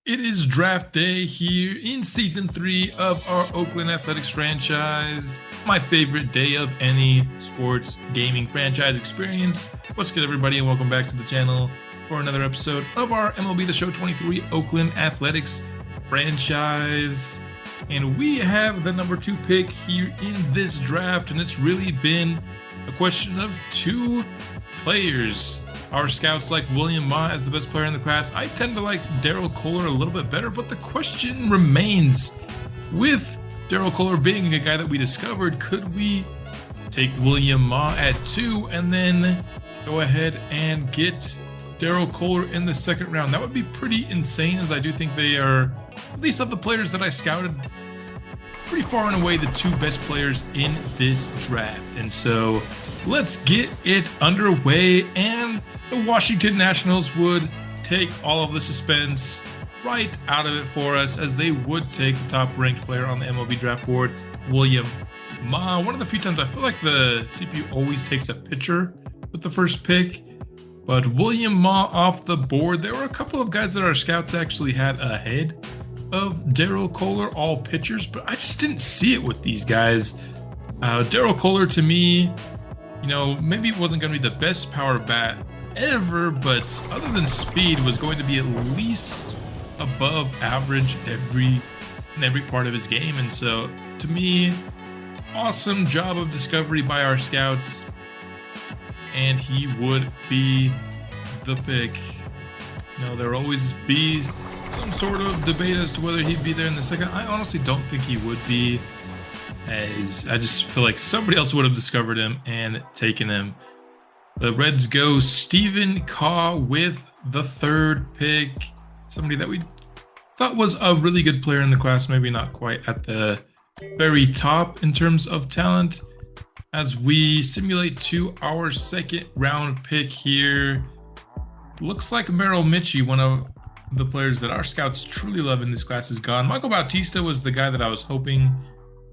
It is draft day here in season 3 of our Oakland Athletics franchise. My favorite day of any sports gaming franchise experience. What's good, everybody, and welcome back to the channel for another episode of our MLB The Show 23 Oakland Athletics franchise. And we have the number 2 pick here in this draft, and it's really been a question of 2 players. Our scouts like William Ma as the best player in the class. I tend to like Daryl Kohler a little bit better, but the question remains, with Daryl Kohler being a guy that we discovered, could we take William Ma at 2 and then go ahead and get Daryl Kohler in the second round? That would be pretty insane, as I do think they are, at least of the players that I scouted, pretty far and away the 2 best players in this draft. And so let's get it underway, and the Washington Nationals would take all of the suspense right out of it for us, as they would take the top-ranked player on the MLB draft board, William Ma. One of the few times I feel like the CPU always takes a pitcher with the first pick, but William Ma off the board. There were a couple of guys that our scouts actually had ahead of Daryl Kohler, all pitchers, but I just didn't see it with these guys. Daryl Kohler, to me, maybe it wasn't going to be the best power bat ever, but other than speed, was going to be at least above average in every part of his game. And so, to me, awesome job of discovery by our scouts, and he would be the pick. There will always be some sort of debate as to whether he'd be there in the second. I honestly don't think he would be, as I just feel like somebody else would have discovered him and taken him. The Reds go Stephen Kaw with the 3rd pick. Somebody that we thought was a really good player in the class, maybe not quite at the very top in terms of talent. As we simulate to our second round pick here, looks like Merrill Mitchie, one of the players that our scouts truly love in this class, is gone. Michael Bautista was the guy that I was hoping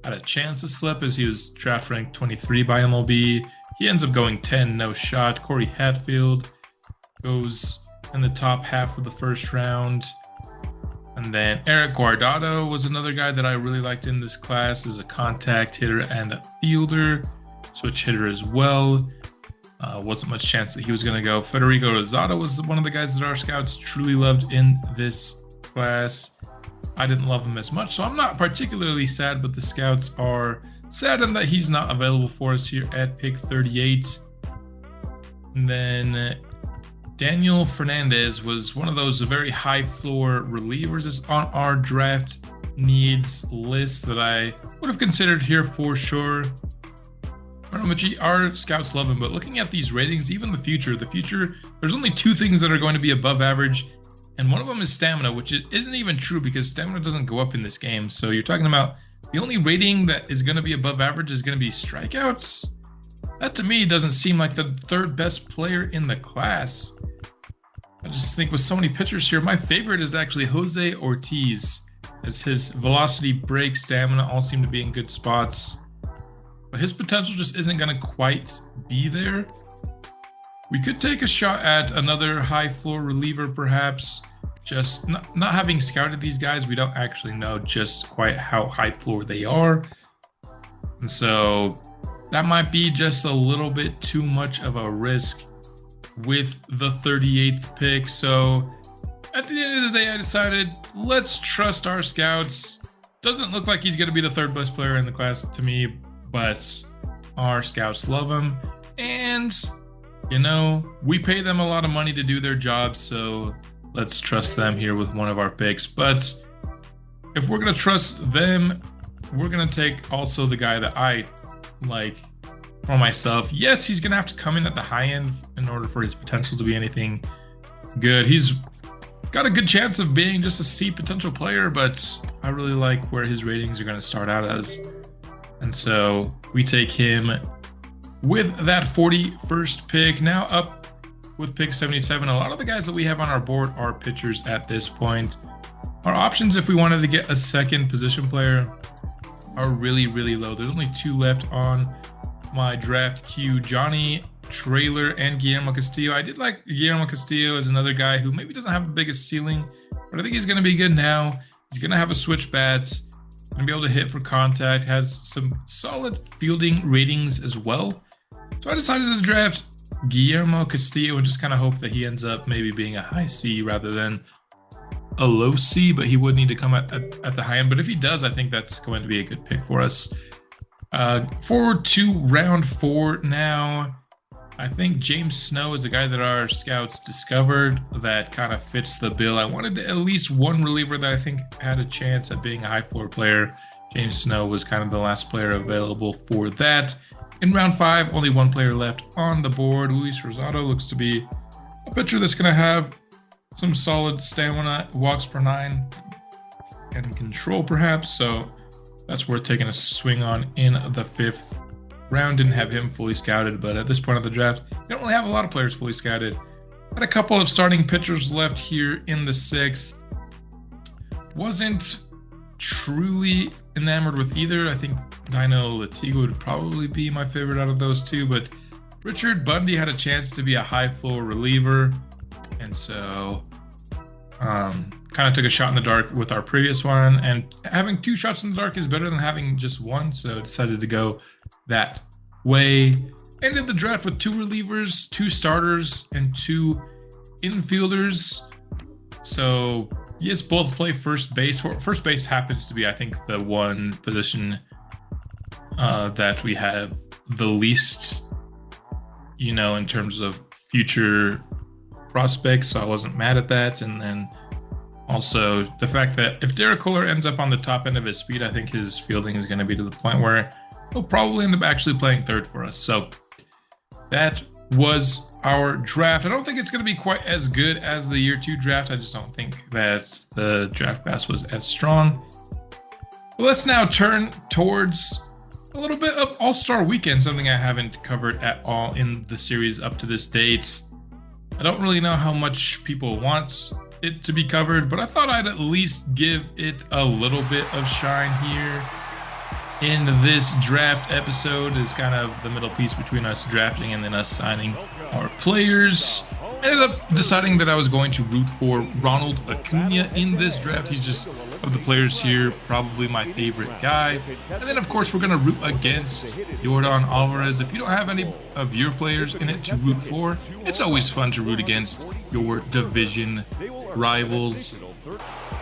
had a chance to slip, as he was draft ranked 23 by MLB. He ends up going 10, no shot. Corey Hatfield goes in the top half of the first round. And then Eric Guardado was another guy that I really liked in this class as a contact hitter and a fielder, switch hitter as well. Wasn't much chance that he was going to go. Federico Rosado was one of the guys that our scouts truly loved in this class. I didn't love him as much, so I'm not particularly sad, but the scouts are saddened that he's not available for us here at pick 38. And then Daniel Fernandez was one of those very high floor relievers that's on our draft needs list that I would have considered here for sure. Our scouts love him, but looking at these ratings, even the future, there's only 2 things that are going to be above average, and one of them is stamina, which isn't even true because stamina doesn't go up in this game. So you're talking about the only rating that is going to be above average is going to be strikeouts. That to me doesn't seem like the 3rd best player in the class. I just think with so many pitchers here, my favorite is actually Jose Ortiz, as his velocity, break, stamina all seem to be in good spots. But his potential just isn't going to quite be there. We could take a shot at another high floor reliever, perhaps. Just not having scouted these guys, we don't actually know just quite how high floor they are. And so that might be just a little bit too much of a risk with the 38th pick. So at the end of the day, I decided, let's trust our scouts. Doesn't look like he's going to be the 3rd best player in the class to me, but our scouts love him. And, we pay them a lot of money to do their job, so let's trust them here with one of our picks. But if we're going to trust them, we're going to take also the guy that I like for myself. Yes, he's going to have to come in at the high end in order for his potential to be anything good. He's got a good chance of being just a C potential player, but I really like where his ratings are going to start out as. And so we take him with that 41st pick. Now up with pick 77, a lot of the guys that we have on our board are pitchers at this point. Our options, if we wanted to get a second position player, are really, really low. There's only 2 left on my draft queue. Johnny Trailer and Guillermo Castillo. I did like Guillermo Castillo as another guy who maybe doesn't have the biggest ceiling, but I think he's going to be good now. He's going to have a switch bat, going to be able to hit for contact, has some solid fielding ratings as well. So I decided to draft Guillermo Castillo and just kind of hope that he ends up maybe being a high C rather than a low C, but he would need to come at the high end. But if he does, I think that's going to be a good pick for us. Forward to round 4 now. I think James Snow is a guy that our scouts discovered that kind of fits the bill. I wanted at least one reliever that I think had a chance at being a high floor player. James Snow was kind of the last player available for that. In round 5, only one player left on the board. Luis Rosado looks to be a pitcher that's going to have some solid stamina, walks per 9, and control perhaps. So that's worth taking a swing on in the 5th round. Didn't have him fully scouted, but at this point of the draft, you don't really have a lot of players fully scouted. Had a couple of starting pitchers left here in the 6th. Wasn't truly enamored with either. I think Dino Latigo would probably be my favorite out of those two, but Richard Bundy had a chance to be a high floor reliever, and so kind of took a shot in the dark with our previous one, and having 2 shots in the dark is better than having just one, so decided to go that way. Ended the draft with 2 relievers, 2 starters, and 2 infielders. So yes, both play first base. First base happens to be, I think, the one position that we have the least, in terms of future prospects. So I wasn't mad at that. And then also the fact that if Derek Kohler ends up on the top end of his speed, I think his fielding is going to be to the point where he'll probably end up actually playing third for us. So that was our draft. I don't think it's going to be quite as good as the year 2 draft. I just don't think that the draft class was as strong. But let's now turn towards a little bit of All-Star Weekend, something I haven't covered at all in the series up to this date. I don't really know how much people want it to be covered, but I thought I'd at least give it a little bit of shine here. In this draft episode is kind of the middle piece between us drafting and then us signing our players. I ended up deciding that I was going to root for Ronald Acuna in this draft. He's just, of the players here, probably my favorite guy. And then, of course, we're going to root against Yordan Alvarez. If you don't have any of your players in it to root for, it's always fun to root against your division rivals.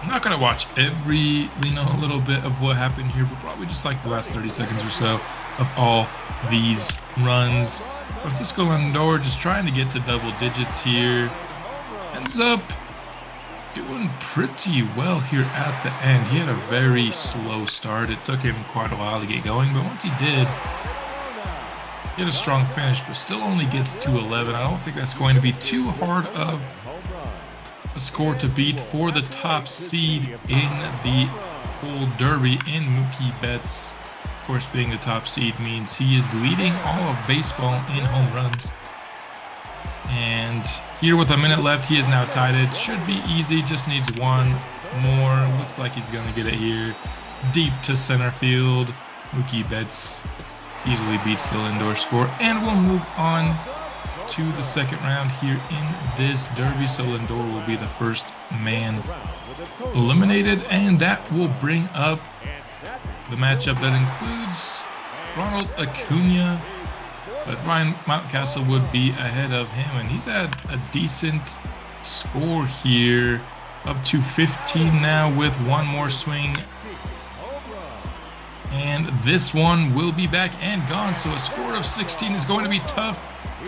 I'm not going to watch every, a little bit of what happened here, but probably just like the last 30 seconds or so of all these runs. Francisco Lindor just trying to get to double digits here. Ends up doing pretty well here at the end. He had a very slow start. It took him quite a while to get going, but once he did, he had a strong finish, but still only gets to 11. I don't think that's going to be too hard of a score to beat for the top seed in the whole derby in Mookie Betts. Of course, being the top seed means he is leading all of baseball in home runs. And here with a minute left, he is now tied. It should be easy, just needs one more. Looks like he's going to get it here. Deep to center field. Mookie Betts easily beats the Lindor score. And we'll move on to the second round here in this derby. So Lindor will be the first man eliminated. And that will bring up the matchup that includes Ronald Acuna, but Ryan Mountcastle would be ahead of him, and he's had a decent score here, up to 15 now with one more swing. And this one will be back and gone, so a score of 16 is going to be tough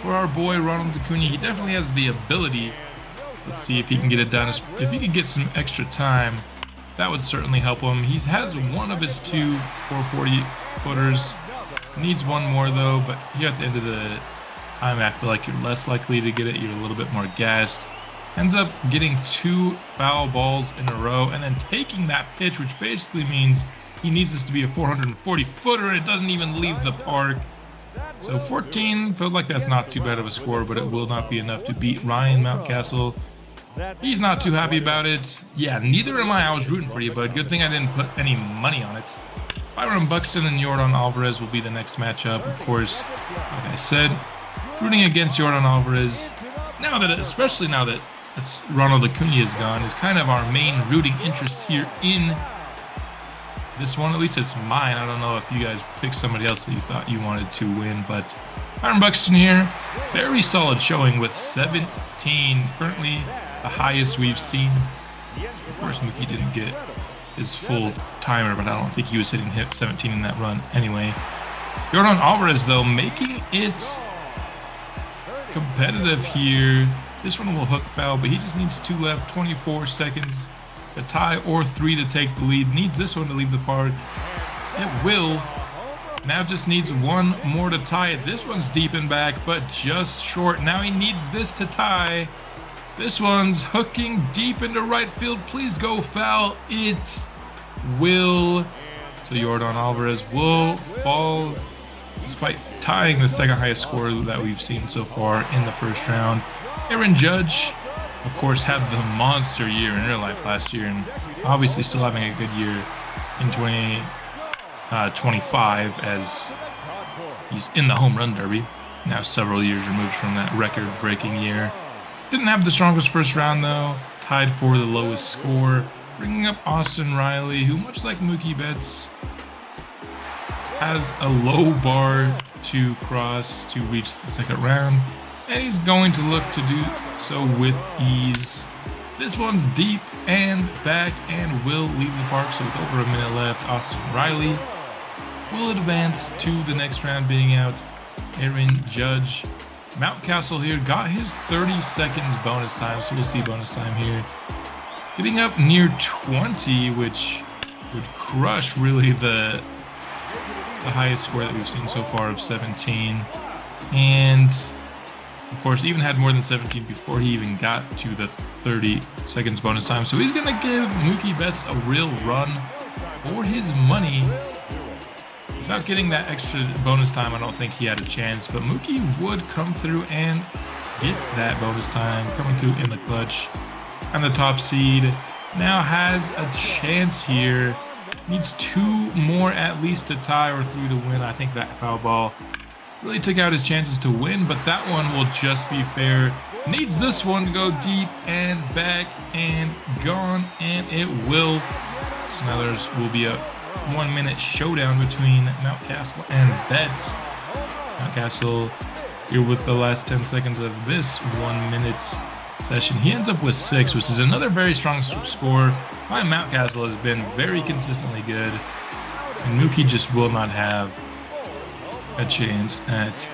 for our boy Ronald Acuna. He definitely has the ability. Let's see if he can get it done. If he could get some extra time, that would certainly help him. He has one of his 2 440 footers. Needs one more though, but here at the end of the time, I feel like you're less likely to get it. You're a little bit more gassed. Ends up getting 2 foul balls in a row and then taking that pitch, which basically means he needs this to be a 440 footer. It doesn't even leave the park. So 14, felt like that's not too bad of a score, but it will not be enough to beat Ryan Mountcastle. He's not too happy about it. Yeah, neither am I. I was rooting for you, but good thing I didn't put any money on it. Byron Buxton and Yordan Alvarez will be the next matchup. Of course, like I said, rooting against Yordan Alvarez. Especially now that Ronald Acuna is gone is kind of our main rooting interest here in this one. At least it's mine. I don't know if you guys picked somebody else that you thought you wanted to win, but Byron Buxton here, very solid showing with 17, currently the highest we've seen. Of course, Mookie didn't get his full timer, but I don't think he was hitting 17 in that run anyway. Yordan Alvarez, though, making it competitive here. This one will hook foul, but he just needs 2 left, 24 seconds to tie or 3 to take the lead. Needs this one to leave the park. It will. Now just needs 1 more to tie it. This one's deep and back, but just short. Now he needs this to tie. This one's hooking deep into right field. Please go foul. It will. So Yordan Alvarez will fall despite tying the second highest score that we've seen so far in the first round. Aaron Judge, of course, had the monster year in real life last year and obviously still having a good year in 2025 as he's in the home run derby. Now several years removed from that record-breaking year. Didn't have the strongest first round, though. Tied for the lowest score. Bringing up Austin Riley, who, much like Mookie Betts, has a low bar to cross to reach the second round. And he's going to look to do so with ease. This one's deep and back and will leave the park. So with over a minute left, Austin Riley will advance to the next round, beating out Aaron Judge. Mountcastle here got his 30 seconds bonus time, so we'll see bonus time here. Getting up near 20, which would crush really the highest score that we've seen so far of 17. And of course, even had more than 17 before he even got to the 30 seconds bonus time. So he's going to give Mookie Betts a real run for his money. Without getting that extra bonus time, I don't think he had a chance. But Mookie would come through and get that bonus time, coming through in the clutch. And the top seed now has a chance here. Needs 2 more at least to tie or 3 to win. I think that foul ball really took out his chances to win, but that one will just be fair. Needs this one to go deep and back and gone, and it will. So now will be a 1-minute showdown between Mountcastle and Betts. Mountcastle here with the last 10 seconds of this 1-minute session. He ends up with 6, which is another very strong score. Ryan Mountcastle has been very consistently good, and Mookie just will not have a chance at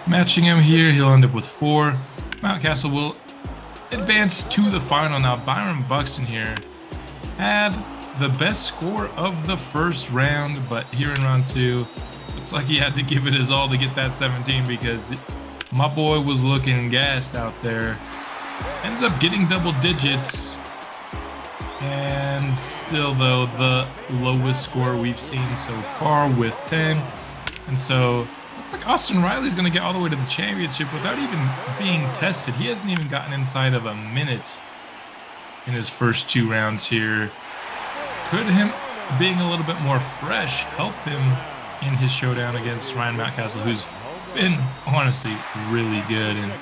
matching him here. He'll end up with 4. Mountcastle will advance to the final. Now Byron Buxton here had the best score of the first round, but here in round 2, looks like he had to give it his all to get that 17 because my boy was looking gassed out there. Ends up getting double digits, and still though the lowest score we've seen so far with 10. And so looks like Austin Riley's going to get all the way to the championship without even being tested. He hasn't even gotten inside of a minute in his first 2 rounds here. Could him being a little bit more fresh help him in his showdown against Ryan Mountcastle, who's been honestly really good? And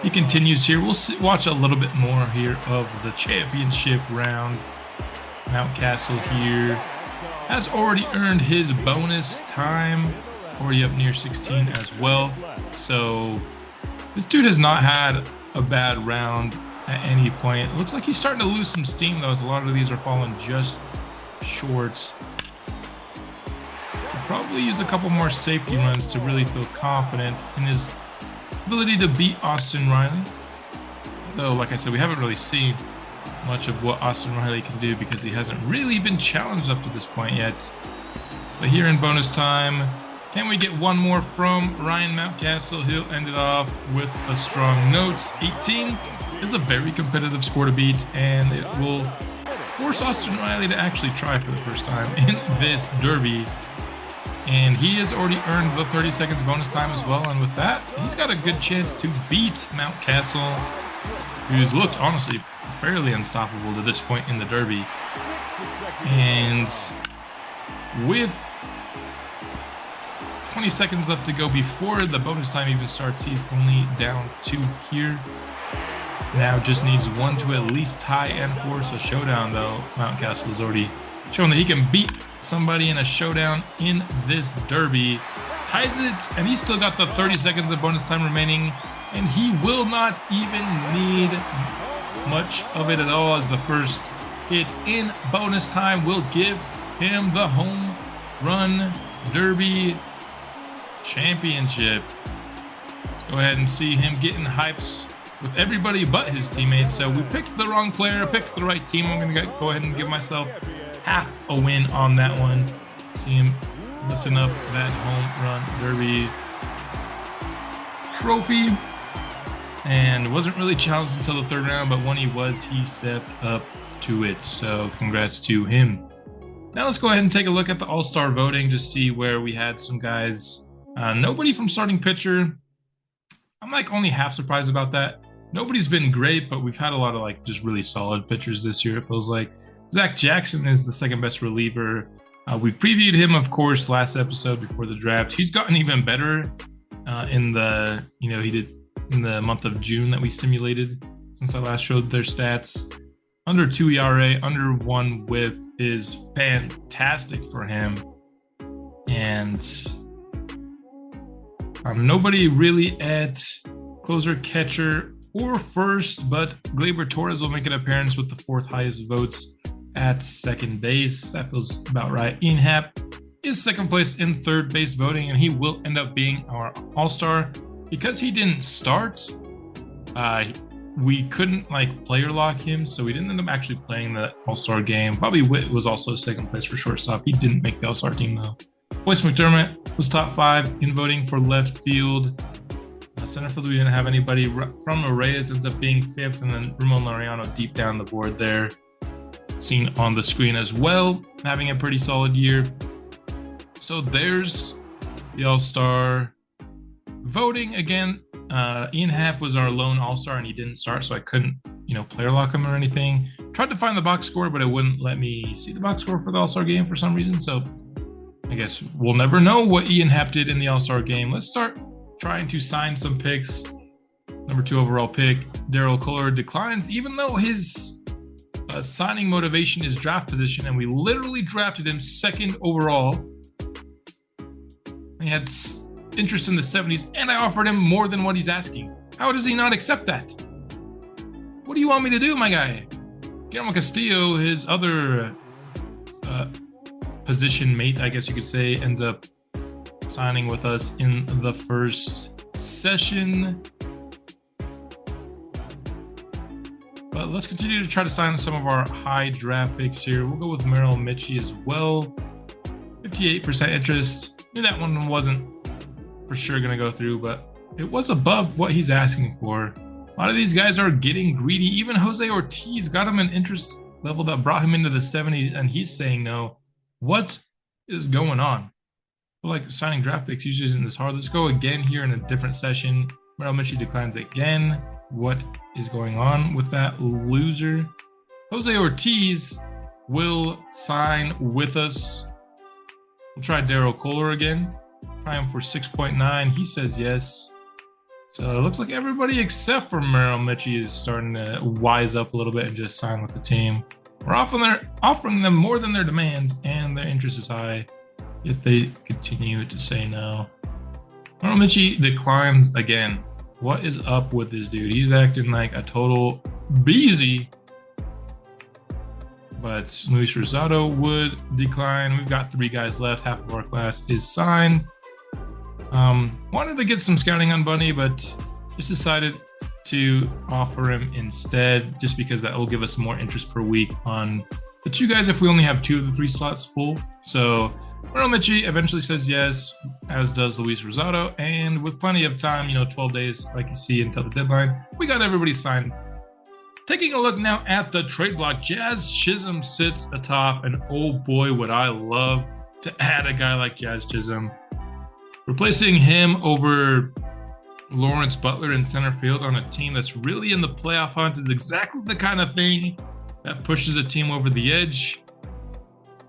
he continues here. We'll watch a little bit more here of the championship round. Mountcastle here has already earned his bonus time, already up near 16 as well. So this dude has not had a bad round at any point. It looks like he's starting to lose some steam though, as a lot of these are falling just short. He'll probably use a couple more safety runs to really feel confident in his ability to beat Austin Riley. Though, like I said, we haven't really seen much of what Austin Riley can do because he hasn't really been challenged up to this point yet. But here in bonus time, can we get 1 more from Ryan Mountcastle? He'll end it off with a strong note. 18 is a very competitive score to beat, and it will force Austin Riley to actually try for the first time in this derby. And he has already earned the 30 seconds bonus time as well. And with that, he's got a good chance to beat Mountcastle, who's looked honestly fairly unstoppable to this point in the derby. And with 20 seconds left to go before the bonus time even starts, he's only down 2 here. Now just needs one to at least tie and force a showdown, though. Mountcastle has already shown that he can beat somebody in a showdown in this derby. Ties it, and he's still got the 30 seconds of bonus time remaining, and he will not even need much of it at all, as the first hit in bonus time will give him the home run derby championship. Go ahead and see him getting hypes with everybody but his teammates. So we picked the wrong player, picked the right team. I'm going to go ahead and give myself half a win on that one. See him lifting up that home run derby trophy. And wasn't really challenged until the third round, but when he was, he stepped up to it. So congrats to him. Now let's go ahead and take a look at the All-Star voting, just see where we had some guys. Nobody from starting pitcher. I'm like only half surprised about that. Nobody's been great, but we've had a lot of like just really solid pitchers this year, it feels like. Zach Jackson is the second best reliever. We previewed him, of course, last episode before the draft. He's gotten even better in the, he did in the month of June that we simulated since I last showed their stats. Under 2 ERA, under 1 WHIP is fantastic for him. And nobody really at closer, catcher, or first, but Gleyber Torres will make an appearance with the 4th highest votes at second base. That feels about right. Ian Happ is second place in third base voting, and he will end up being our All-Star. Because he didn't start, we couldn't player lock him, so we didn't end up actually playing the All-Star game. Bobby Witt was also second place for shortstop. He didn't make the All-Star team though. Boyce McDermott was top 5 in voting for left field. Center field, we didn't have anybody. From Reyes ends up being 5th, and then Ramon Laureano deep down the board there, seen on the screen as well, having a pretty solid year. So there's the All-Star voting again. Ian Happ was our lone All-Star, and he didn't start, so I couldn't, player lock him or anything. Tried to find the box score, but it wouldn't let me see the box score for the All-Star game for some reason. So I guess we'll never know what Ian Happ did in the All-Star game. Let's start trying to sign some picks. Number 2 overall pick, Daryl Kohler declines, even though his signing motivation is draft position, and we literally drafted him 2nd overall. He had interest in the 70s, and I offered him more than what he's asking. How does he not accept that? What do you want me to do, my guy? Guillermo Castillo, his other position mate, I guess you could say, ends up signing with us in the first session. But let's continue to try to sign some of our high draft picks here. We'll go with Merrill Mitchie as well. 58% interest. Knew that one wasn't for sure going to go through, but it was above what he's asking for. A lot of these guys are getting greedy. Even Jose Ortiz got him an interest level that brought him into the 70s, and he's saying no. What is going on? I feel like signing draft picks usually isn't this hard. Let's go again here in a different session. Merrill Mitchie declines again. What is going on with that loser? Jose Ortiz will sign with us. We'll try Daryl Kohler again. Try him for 6.9. He says yes. So it looks like everybody except for Merrill Mitchie is starting to wise up a little bit and just sign with the team. We're offering them more than their demand, and their interest is high, yet they continue to say no. Merrill Mitchie declines again. What is up with this dude? He's acting like a total beezy. But Luis Rosado would decline. We've got 3 guys left. Half of our class is signed. Wanted to get some scouting on Bunny, but just decided to offer him instead, just because that will give us more interest per week on the 2 guys if we only have 2 of the 3 slots full. So Merrill Mitchie eventually says yes, as does Luis Rosado. And with plenty of time, 12 days, like you see, until the deadline, we got everybody signed. Taking a look now at the trade block, Jazz Chisholm sits atop, and oh boy, would I love to add a guy like Jazz Chisholm. Replacing him over Lawrence Butler in center field on a team that's really in the playoff hunt is exactly the kind of thing that pushes a team over the edge.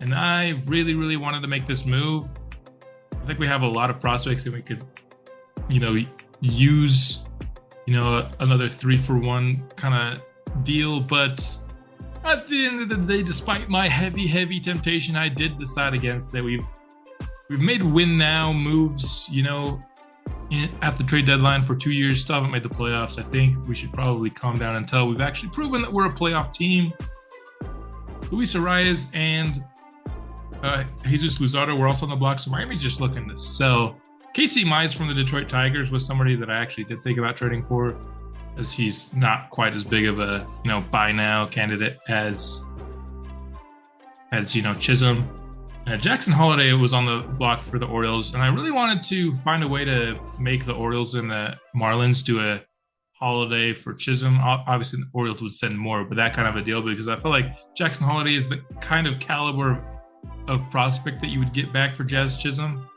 And I really, really wanted to make this move. I think we have a lot of prospects that we could, use another 3-for-1 kind of deal. But at the end of the day, despite my heavy temptation, I did decide against it. We've made win now moves, at the trade deadline for 2 years. Still haven't made the playoffs. I think we should probably calm down until we've actually proven that we're a playoff team. Luis Arias and Jesus Luzardo were also on the block, so Miami's just looking to sell. Casey Mize from the Detroit Tigers was somebody that I actually did think about trading for, as he's not quite as big of a buy now candidate as Chisholm. Jackson Holliday was on the block for the Orioles, and I really wanted to find a way to make the Orioles and the Marlins do a Holliday for Chisholm. Obviously, the Orioles would send more, but that kind of a deal, because I feel like Jackson Holliday is the kind of caliber of prospect that you would get back for Jazz Chisholm.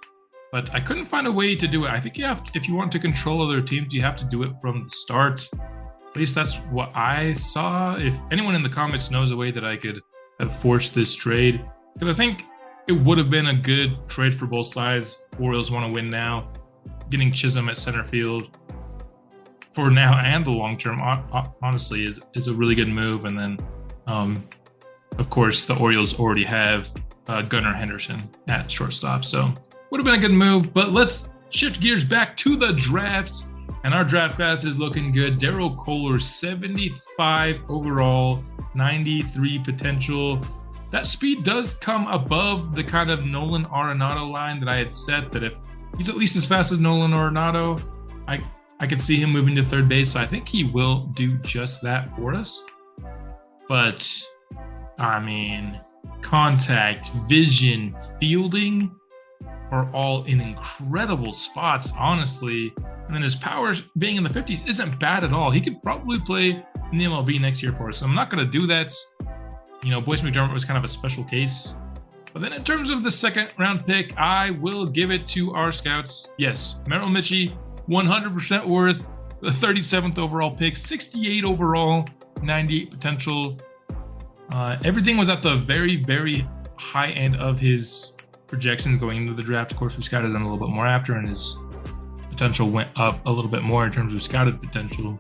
But I couldn't find a way to do it. I think if you want to control other teams, you have to do it from the start. At least that's what I saw. If anyone in the comments knows a way that I could have forced this trade, because I think it would have been a good trade for both sides. Orioles want to win now. Getting Chisholm at center field for now and the long term, honestly, is a really good move. And then, of course, the Orioles already have Gunnar Henderson at shortstop, so would have been a good move. But let's shift gears back to the draft, and our draft class is looking good. Darryl Kohler, 75 overall, 93 potential. That speed does come above the kind of Nolan Arenado line that I had set, that if he's at least as fast as Nolan Arenado, I could see him moving to third base. So I think he will do just that for us. But, I mean, contact, vision, fielding are all in incredible spots, honestly. And then his power being in the 50s isn't bad at all. He could probably play in the MLB next year for us. So I'm not going to do that. Boyce McDermott was kind of a special case. But then in terms of the second round pick, I will give it to our scouts. Yes, Merrill Mitchie, 100% worth, the 37th overall pick, 68 overall, 98 potential. Everything was at the very high end of his projections going into the draft. Of course, we scouted him a little bit more after, and his potential went up a little bit more in terms of scouted potential.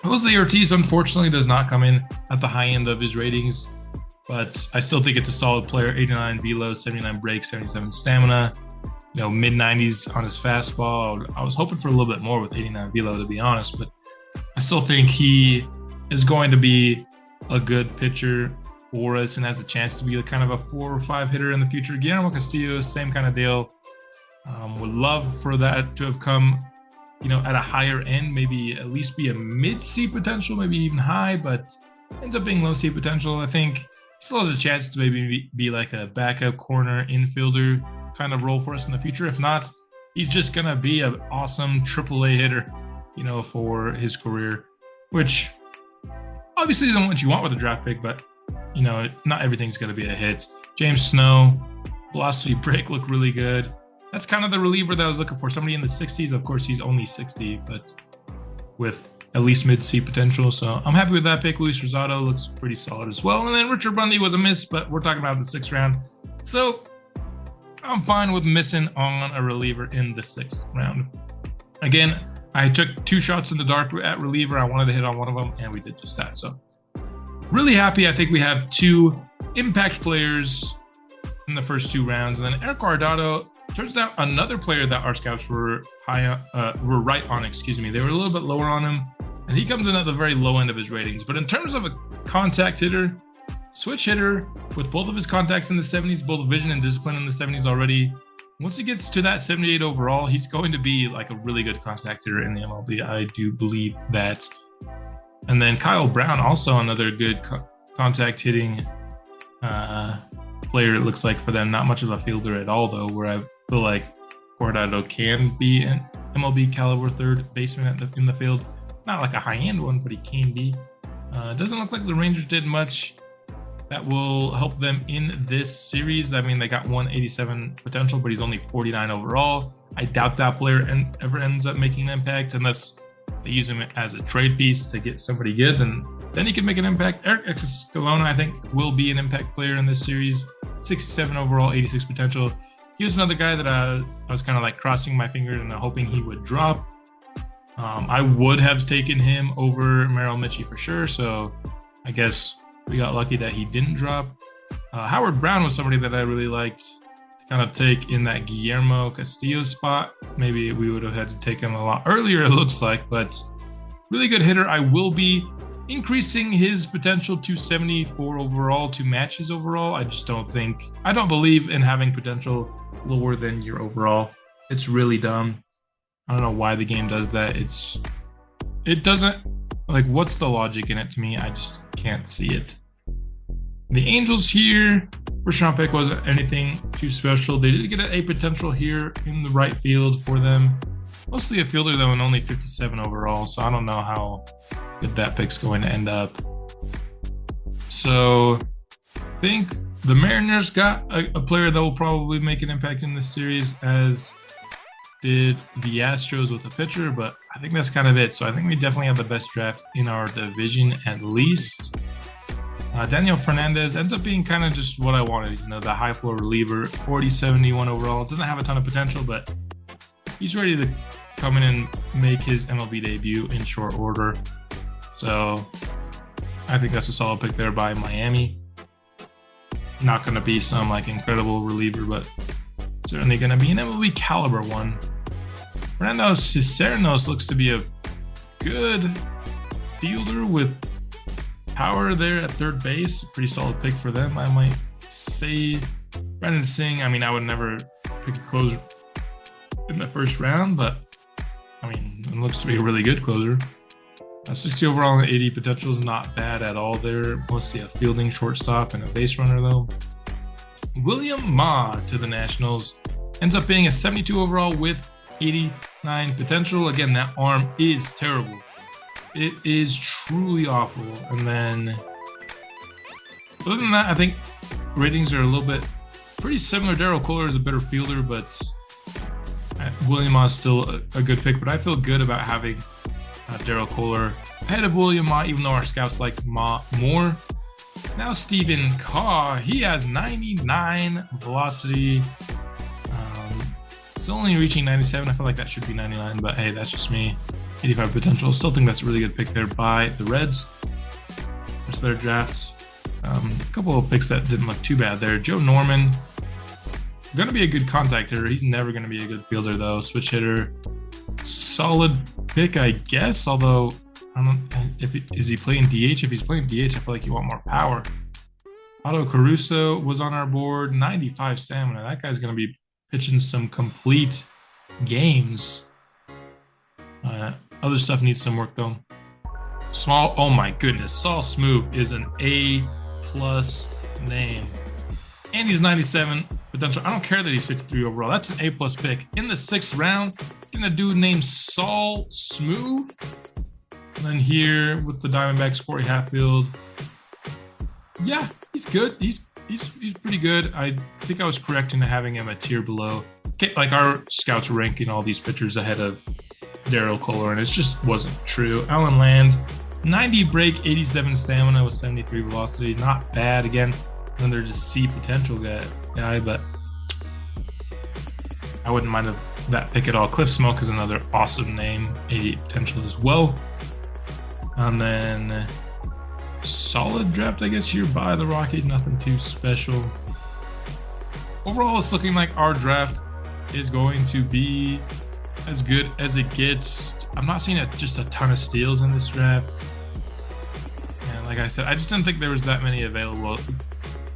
Jose Ortiz, unfortunately, does not come in at the high end of his ratings, but I still think it's a solid player. 89 velo, 79 break, 77 stamina, mid 90s on his fastball. I was hoping for a little bit more with 89 velo, to be honest, but I still think he is going to be a good pitcher for us and has a chance to be kind of a 4 or 5 hitter in the future. Guillermo Castillo, same kind of deal. Would love for that to have come, at a higher end, maybe at least be a mid-C potential, maybe even high, but ends up being low-C potential. I think he still has a chance to maybe be like a backup corner infielder kind of role for us in the future. If not, he's just going to be an awesome AAA hitter, for his career, which obviously isn't what you want with a draft pick, but, not everything's going to be a hit. James Snow, velocity break look really good. That's kind of the reliever that I was looking for. Somebody in the 60s. Of course, he's only 60, but with at least mid-C potential. So I'm happy with that pick. Luis Rosado looks pretty solid as well. And then Richard Bundy was a miss, but we're talking about the 6th round. So I'm fine with missing on a reliever in the 6th round. Again, I took 2 shots in the dark at reliever. I wanted to hit on one of them, and we did just that. So really happy. I think we have 2 impact players in the first 2 rounds. And then Eric Guardado, turns out another player that our scouts were right on. They were a little bit lower on him, and he comes in at the very low end of his ratings. But in terms of a contact hitter, switch hitter with both of his contacts in the 70s, both vision and discipline in the 70s already. Once he gets to that 78 overall, he's going to be like a really good contact hitter in the MLB. I do believe that. And then Kyle Brown, also another good contact hitting player, it looks like, for them. Not much of a fielder at all, though, where I feel like Guardado can be an MLB caliber third baseman in the field. Not like a high-end one, but he can be. Doesn't look like the Rangers did much that will help them in this series. I mean, they got 187 potential, but he's only 49 overall. I doubt that player ever ends up making an impact unless they use him as a trade piece to get somebody good, and then he can make an impact. Eric Escalona, I think, will be an impact player in this series. 67 overall, 86 potential. He was another guy that I was kind of like crossing my fingers and hoping he would drop. I would have taken him over Merrill Mitchie for sure. So I guess we got lucky that he didn't drop. Howard Brown was somebody that I really liked to kind of take in that Guillermo Castillo spot. Maybe we would have had to take him a lot earlier, it looks like, but really good hitter. I will be increasing his potential to 74 overall to match his overall. I don't believe in having potential lower than your overall. It's really dumb. I don't know why the game does that. It doesn't, like, what's the logic in it to me? I just can't see it. The Angels here, first round pick wasn't anything too special. They did get an A potential here in the right field for them. Mostly a fielder though, and only 57 overall, so I don't know how good that pick's going to end up. So I think the Mariners got a player that will probably make an impact in this series, as did the Astros with a pitcher, but I think that's kind of it. So I think we definitely have the best draft in our division at least. Daniel Fernandez ends up being kind of just what I wanted, the high floor reliever, 40-71 overall. Doesn't have a ton of potential, but he's ready to come in and make his MLB debut in short order. So I think that's a solid pick there by Miami. Not going to be some incredible reliever, but certainly going to be an MLB caliber one. Fernando Cisneros looks to be a good fielder with power there at third base. Pretty solid pick for them, I might say. Brandon Singh, I would never pick a closer in the first round, but it looks to be a really good closer. 60 overall and 80 potential is not bad at all there. Mostly a fielding shortstop and a base runner though. William Ma to the Nationals ends up being a 72 overall with 89 potential. Again, that arm is terrible. It is truly awful. And then other than that, I think ratings are a little bit pretty similar. Darryl Kohler is a better fielder, but William Ma is still a good pick. But I feel good about having Darryl Kohler ahead of William Ma, even though our scouts liked Ma more. Now Stephen Kaw, he has 99 velocity. Still only reaching 97. I feel like that should be 99, but hey, that's just me. 85 potential. Still think that's a really good pick there by the Reds. Rest of their drafts. A couple of picks that didn't look too bad there. Joe Norman, gonna be a good contact hitter. He's never gonna be a good fielder though. Switch hitter, solid pick, I guess. Although I don't know is he playing DH? If he's playing DH, I feel like you want more power. Otto Caruso was on our board, 95 stamina. That guy's gonna be pitching some complete games. Other stuff needs some work though. Small, oh my goodness, Saul Smooth is an A+ name. And he's 97 potential. I don't care that he's 53 overall. That's an A+ pick. In the 6th round, getting a dude named Saul Smooth. And then here with the Diamondbacks, Corey Hatfield. Yeah, he's good. He's pretty good. I think I was correct in having him a tier below. Okay, our scouts ranking all these pitchers ahead of Darryl Kohler, and it just wasn't true. Alan Land, 90 break, 87 stamina with 73 velocity. Not bad. Again, another just C potential guy, but I wouldn't mind that pick at all. Cliff Smoke is another awesome name, 88 potential as well. And then solid draft, I guess, here by the Rockies. Nothing too special. Overall, it's looking like our draft is going to be as good as it gets. I'm not seeing just a ton of steals in this draft. And like I said, I just didn't think there was that many available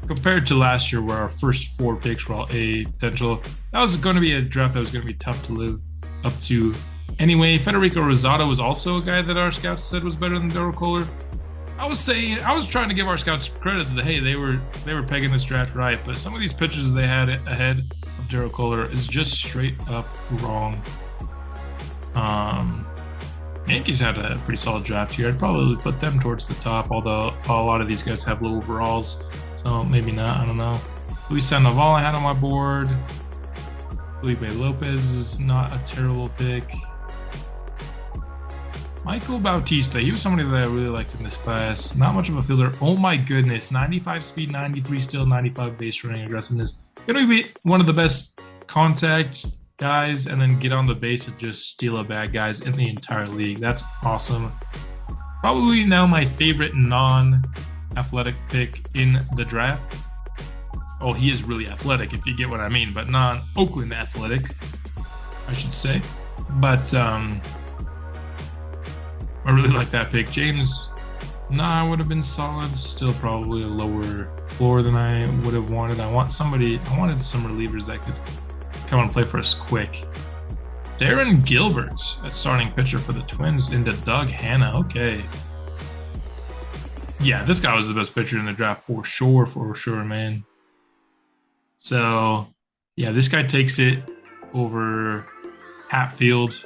compared to last year where our first 4 picks were all A potential. That was going to be a draft that was going to be tough to live up to anyway. Federico Rosado was also a guy that our scouts said was better than Darryl Kohler. I was trying to give our scouts credit that, hey, they were pegging this draft right, but some of these pitchers they had ahead of Darryl Kohler is just straight up wrong. Yankees had a pretty solid draft here. I'd probably put them towards the top, although a lot of these guys have low overalls, so maybe not. I don't know. Luis Sandoval I had on my board. Felipe Lopez is not a terrible pick. Michael Bautista, he was somebody that I really liked in this class. Not much of a fielder. Oh my goodness, 95 speed, 93 steal, 95 base running aggressiveness. Gonna be one of the best contact guys and then get on the base and just steal a bag, guys, in the entire league. That's awesome. Probably now my favorite non-athletic pick in the draft. Oh, he is really athletic, if you get what I mean, but non-Oakland Athletic, I should say. But I really like that pick. James, would have been solid. Still probably a lower floor than I would have wanted. I wanted some relievers that could come and play for us quick. Darren Gilbert, at starting pitcher for the Twins, into Doug Hanna. Okay. Yeah, this guy was the best pitcher in the draft for sure, man. So, yeah, this guy takes it over Hatfield.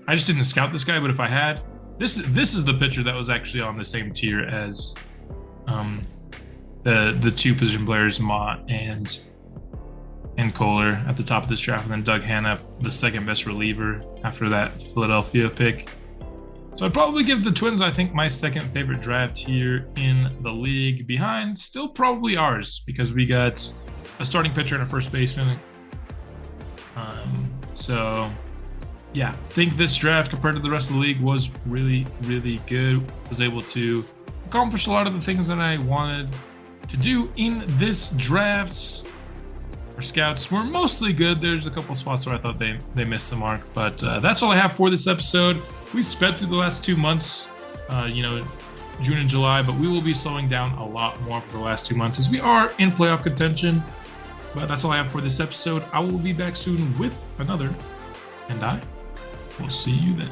I just didn't scout this guy, but if I had, this is the pitcher that was actually on the same tier as the two position players, Mott and Kohler at the top of this draft, and then Doug Hanna, the second best reliever after that Philadelphia pick. So I'd probably give the Twins, I think, my second favorite draft here in the league, behind still probably ours, because we got a starting pitcher and a first baseman. So yeah, I think this draft compared to the rest of the league was really, really good. Was able to accomplish a lot of the things that I wanted to do in this draft. Our scouts were mostly good. There's a couple spots where I thought they missed the mark, but that's all I have for this episode. We sped through the last 2 months, June and July, but we will be slowing down a lot more for the last 2 months as we are in playoff contention. But that's all I have for this episode. I will be back soon with another, and I will see you then.